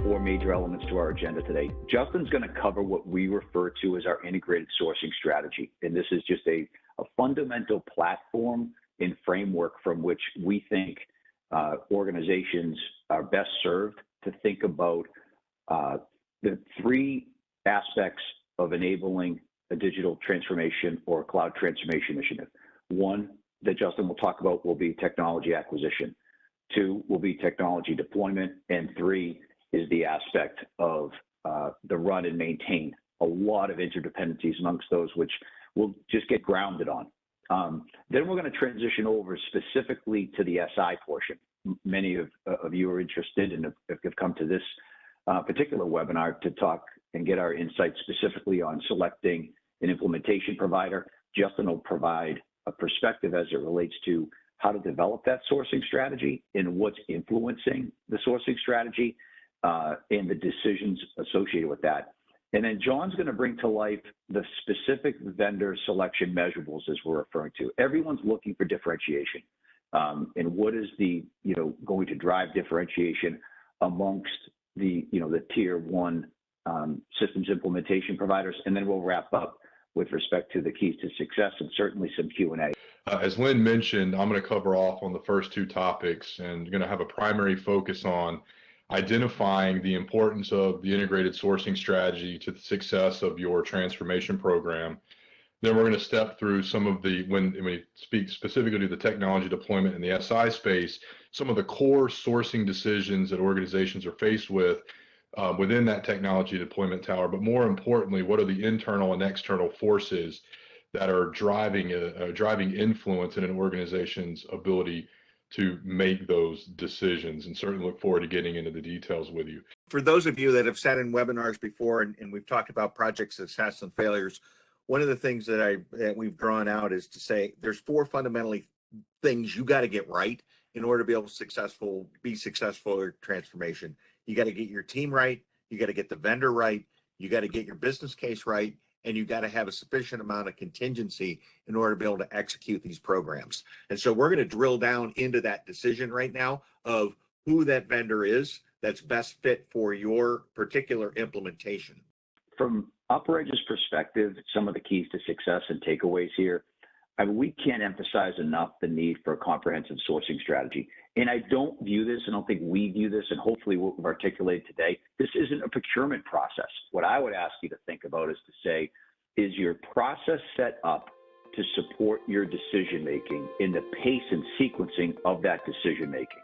four major elements to our agenda today. Justin's going to cover what we refer to as our integrated sourcing strategy. And this is just a fundamental platform and framework from which we think organizations are best served to think about the three aspects of enabling a digital transformation or cloud transformation initiative. One that Justin will talk about will be technology acquisition. Two will be technology deployment. And three is the aspect of the run and maintain. A lot of interdependencies amongst those, which we'll just get grounded on. Then we're going to transition over specifically to the SI portion. Many of you are interested and have come to this particular webinar to talk and get our insights specifically on selecting an implementation provider. Justin will provide a perspective as it relates to how to develop that sourcing strategy and what's influencing the sourcing strategy and the decisions associated with that. And then John's going to bring to life the specific vendor selection measurables, as we're referring to. Everyone's looking for differentiation. And what is the, going to drive differentiation amongst the, the tier one systems implementation providers. And then we'll wrap up with respect to the keys to success and certainly some Q&A. As Lynn mentioned, I'm going to cover off on the first two topics and going to have a primary focus on identifying the importance of the integrated sourcing strategy to the success of your transformation program. Then we're going to step through some of when we speak specifically to the technology deployment in the SI space, some of the core sourcing decisions that organizations are faced with within that technology deployment tower. But more importantly, what are the internal and external forces that are driving influence in an organization's ability to make those decisions, and certainly look forward to getting into the details with you. For those of you that have sat in webinars before and we've talked about project success and failures, one of the things that we've drawn out is to say there's four fundamentally things you got to get right in order to be able to be successful in transformation. You got to get your team right, you got to get the vendor right, you got to get your business case right, and you got to have a sufficient amount of contingency in order to be able to execute these programs. And so we're going to drill down into that decision right now of who that vendor is that's best fit for your particular implementation. From UpperEdge's perspective, some of the keys to success and takeaways here, we can't emphasize enough the need for a comprehensive sourcing strategy. And I don't view this, and I don't think we view this, and hopefully what we've articulated today, this isn't a procurement process. What I would ask you to think about is to say, is your process set up to support your decision-making in the pace and sequencing of that decision-making?